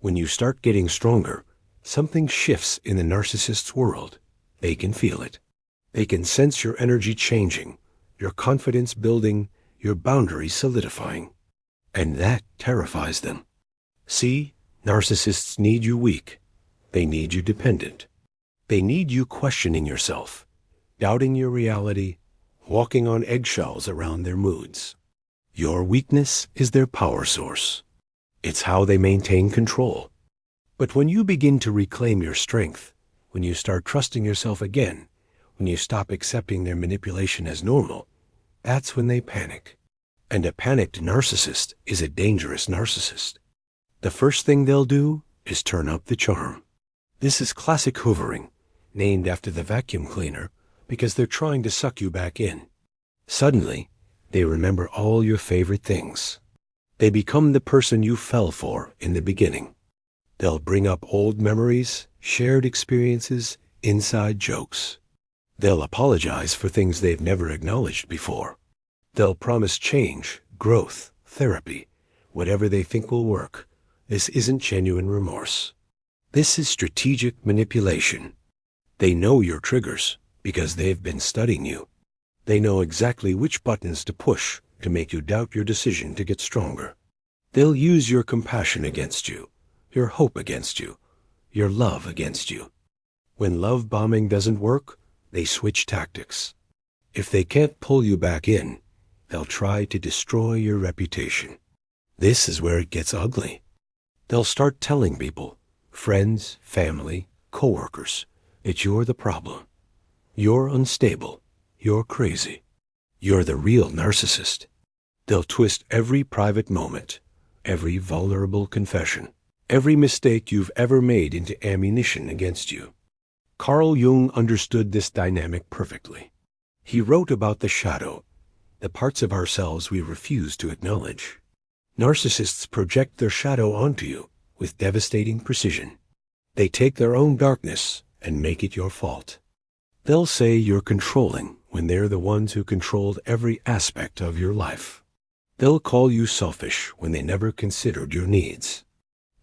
When you start getting stronger, something shifts in the narcissist's world. They can feel it. They can sense your energy changing, your confidence building, your boundaries solidifying. And that terrifies them. See, narcissists need you weak. They need you dependent. They need you questioning yourself, doubting your reality, walking on eggshells around their moods. Your weakness is their power source. It's how they maintain control. But when you begin to reclaim your strength, when you start trusting yourself again, when you stop accepting their manipulation as normal, that's when they panic. And a panicked narcissist is a dangerous narcissist. The first thing they'll do is turn up the charm. This is classic hoovering, named after the vacuum cleaner, because they're trying to suck you back in. Suddenly, they remember all your favorite things. They become the person you fell for in the beginning. They'll bring up old memories, shared experiences, inside jokes. They'll apologize for things they've never acknowledged before. They'll promise change, growth, therapy, whatever they think will work. This isn't genuine remorse. This is strategic manipulation. They know your triggers because they've been studying you. They know exactly which buttons to push to make you doubt your decision to get stronger. They'll use your compassion against you, your hope against you, your love against you. When love bombing doesn't work, they switch tactics. If they can't pull you back in, they'll try to destroy your reputation. This is where it gets ugly. They'll start telling people, friends, family, coworkers, that you're the problem. You're unstable. You're crazy. You're the real narcissist. They'll twist every private moment, every vulnerable confession, every mistake you've ever made into ammunition against you. Carl Jung understood this dynamic perfectly. He wrote about the shadow, the parts of ourselves we refuse to acknowledge. Narcissists project their shadow onto you with devastating precision. They take their own darkness and make it your fault. They'll say you're controlling when they're the ones who controlled every aspect of your life. They'll call you selfish when they never considered your needs.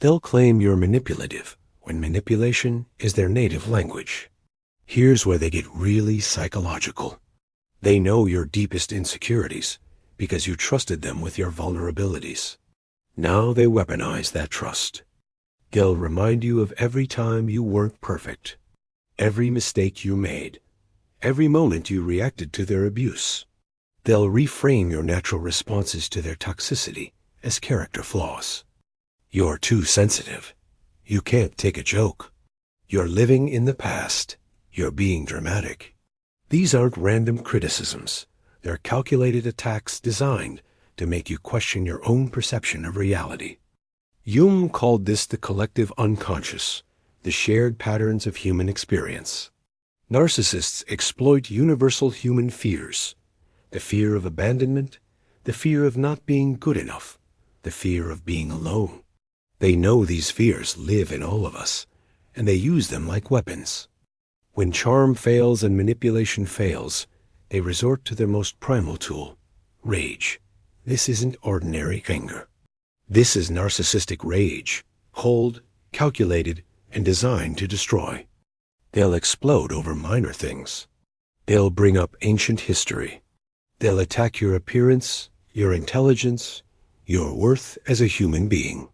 They'll claim you're manipulative when manipulation is their native language. Here's where they get really psychological. They know your deepest insecurities because you trusted them with your vulnerabilities. Now they weaponize that trust. They'll remind you of every time you weren't perfect, every mistake you made, every moment you reacted to their abuse. They'll reframe your natural responses to their toxicity as character flaws. You're too sensitive. You can't take a joke. You're living in the past. You're being dramatic. These aren't random criticisms. They're calculated attacks designed to make you question your own perception of reality. Jung called this the collective unconscious, the shared patterns of human experience. Narcissists exploit universal human fears: the fear of abandonment, the fear of not being good enough, the fear of being alone. They know these fears live in all of us, and they use them like weapons. When charm fails and manipulation fails, they resort to their most primal tool, rage. This isn't ordinary anger. This is narcissistic rage, cold, calculated, and designed to destroy. They'll explode over minor things. They'll bring up ancient history. They'll attack your appearance, your intelligence, your worth as a human being.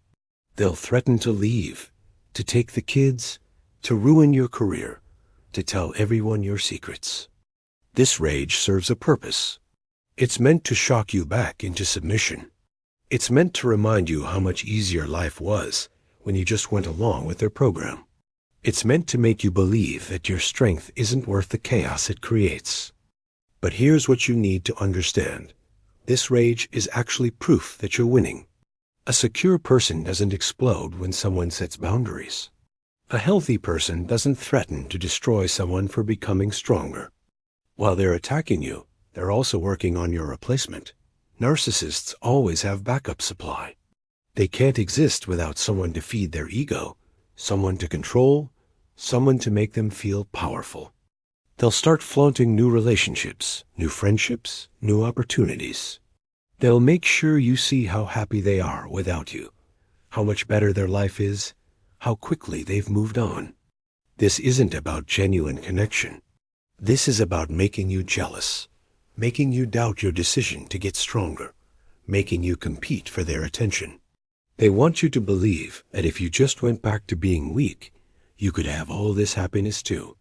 They'll threaten to leave, to take the kids, to ruin your career, to tell everyone your secrets. This rage serves a purpose. It's meant to shock you back into submission. It's meant to remind you how much easier life was when you just went along with their program. It's meant to make you believe that your strength isn't worth the chaos it creates. But here's what you need to understand. This rage is actually proof that you're winning. A secure person doesn't explode when someone sets boundaries. A healthy person doesn't threaten to destroy someone for becoming stronger. While they're attacking you, they're also working on your replacement. Narcissists always have backup supply. They can't exist without someone to feed their ego, someone to control, someone to make them feel powerful. They'll start flaunting new relationships, new friendships, new opportunities. They'll make sure you see how happy they are without you, how much better their life is, how quickly they've moved on. This isn't about genuine connection. This is about making you jealous, making you doubt your decision to get stronger, making you compete for their attention. They want you to believe that if you just went back to being weak, you could have all this happiness too.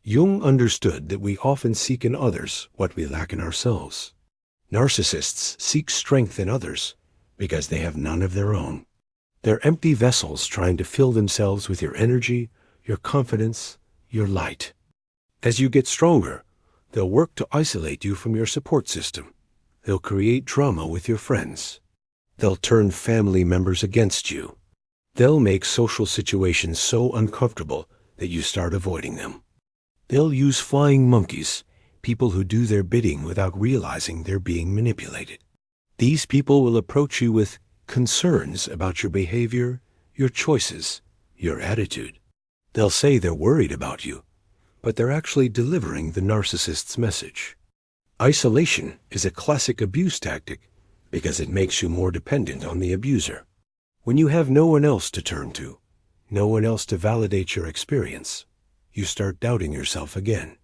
Jung understood that we often seek in others what we lack in ourselves. Narcissists seek strength in others because they have none of their own. They're empty vessels trying to fill themselves with your energy, your confidence, your light. As you get stronger, they'll work to isolate you from your support system. They'll create drama with your friends. They'll turn family members against you. They'll make social situations so uncomfortable that you start avoiding them. They'll use flying monkeys, people who do their bidding without realizing they're being manipulated. These people will approach you with concerns about your behavior, your choices, your attitude. They'll say they're worried about you, but they're actually delivering the narcissist's message. Isolation is a classic abuse tactic because it makes you more dependent on the abuser. When you have no one else to turn to, no one else to validate your experience, you start doubting yourself again.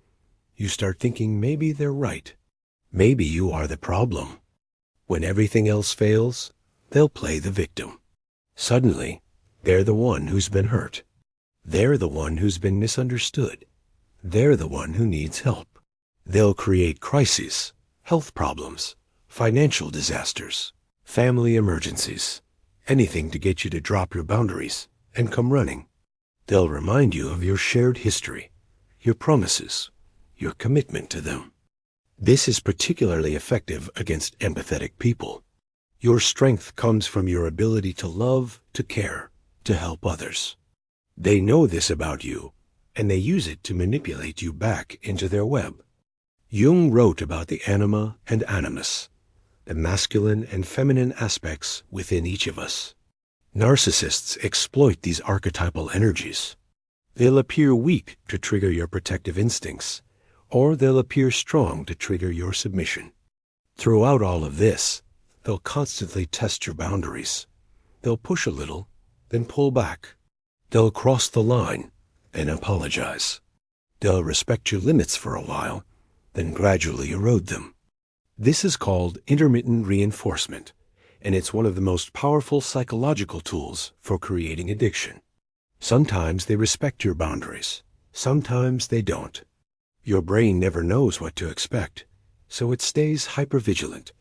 You start thinking maybe they're right. Maybe you are the problem. When everything else fails, they'll play the victim. Suddenly, they're the one who's been hurt. They're the one who's been misunderstood. They're the one who needs help. They'll create crises, health problems, financial disasters, family emergencies, anything to get you to drop your boundaries and come running. They'll remind you of your shared history, your promises, your commitment to them. This is particularly effective against empathetic people. Your strength comes from your ability to love, to care, to help others. They know this about you, and they use it to manipulate you back into their web. Jung wrote about the anima and animus, the masculine and feminine aspects within each of us. Narcissists exploit these archetypal energies. They'll appear weak to trigger your protective instincts, or they'll appear strong to trigger your submission. Throughout all of this, they'll constantly test your boundaries. They'll push a little, then pull back. They'll cross the line, then apologize. They'll respect your limits for a while, then gradually erode them. This is called intermittent reinforcement, and it's one of the most powerful psychological tools for creating addiction. Sometimes they respect your boundaries. Sometimes they don't. Your brain never knows what to expect, so it stays hypervigilant,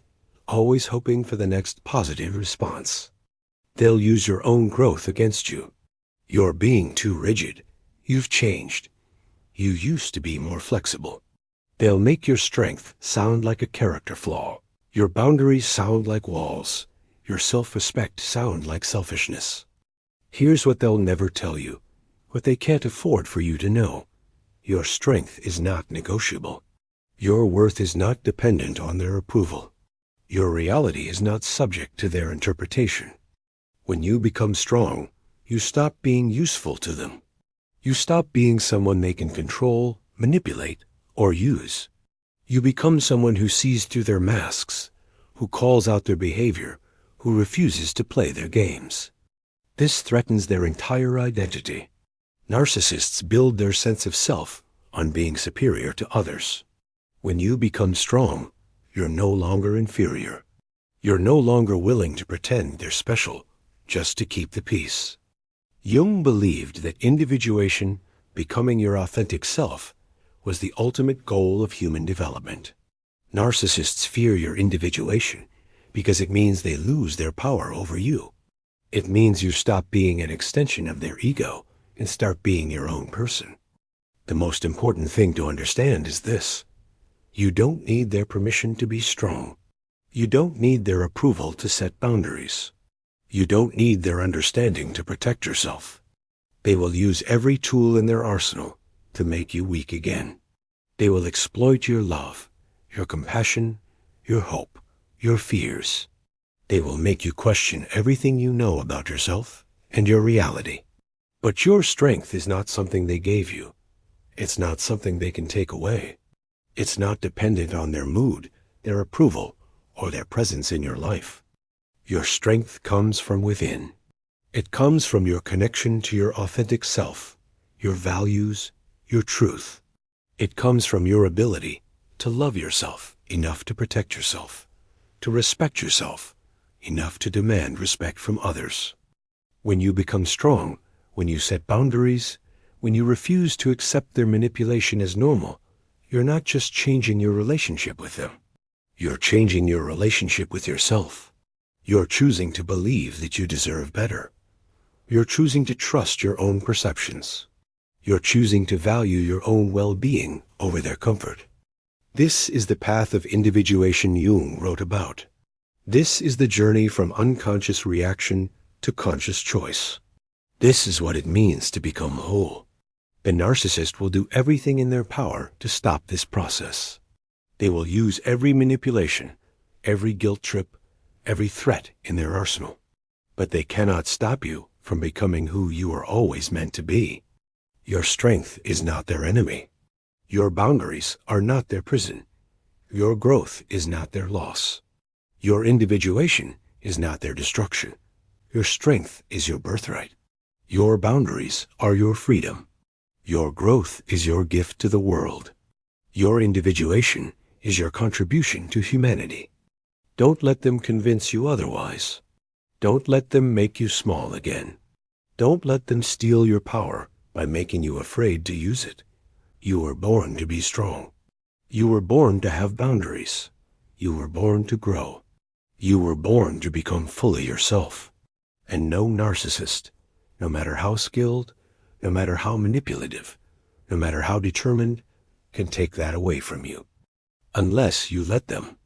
always hoping for the next positive response. They'll use your own growth against you. You're being too rigid. You've changed. You used to be more flexible. They'll make your strength sound like a character flaw. Your boundaries sound like walls. Your self-respect sound like selfishness. Here's what they'll never tell you, what they can't afford for you to know. Your strength is not negotiable. Your worth is not dependent on their approval. Your reality is not subject to their interpretation. When you become strong, you stop being useful to them. You stop being someone they can control, manipulate, or use. You become someone who sees through their masks, who calls out their behavior, who refuses to play their games. This threatens their entire identity. Narcissists build their sense of self on being superior to others. When you become strong, you're no longer inferior. You're no longer willing to pretend they're special just to keep the peace. Jung believed that individuation, becoming your authentic self, was the ultimate goal of human development. Narcissists fear your individuation because it means they lose their power over you. It means you stop being an extension of their ego and start being your own person. The most important thing to understand is this: you don't need their permission to be strong. You don't need their approval to set boundaries. You don't need their understanding to protect yourself. They will use every tool in their arsenal to make you weak again. They will exploit your love, your compassion, your hope, your fears. They will make you question everything you know about yourself and your reality. But your strength is not something they gave you. It's not something they can take away. It's not dependent on their mood, their approval, or their presence in your life. Your strength comes from within. It comes from your connection to your authentic self, your values, your truth. It comes from your ability to love yourself enough to protect yourself, to respect yourself enough to demand respect from others. When you become strong, when you set boundaries, when you refuse to accept their manipulation as normal, you're not just changing your relationship with them. You're changing your relationship with yourself. You're choosing to believe that you deserve better. You're choosing to trust your own perceptions. You're choosing to value your own well-being over their comfort. This is the path of individuation Jung wrote about. This is the journey from unconscious reaction to conscious choice. This is what it means to become whole. The narcissist will do everything in their power to stop this process. They will use every manipulation, every guilt trip, every threat in their arsenal. But they cannot stop you from becoming who you are always meant to be. Your strength is not their enemy. Your boundaries are not their prison. Your growth is not their loss. Your individuation is not their destruction. Your strength is your birthright. Your boundaries are your freedom. Your growth is your gift to the world. Your individuation is your contribution to humanity. Don't let them convince you otherwise. Don't let them make you small again. Don't let them steal your power by making you afraid to use it. You were born to be strong. You were born to have boundaries. You were born to grow. You were born to become fully yourself. And no narcissist, no matter how skilled, no matter how manipulative, no matter how determined, can take that away from you. Unless you let them.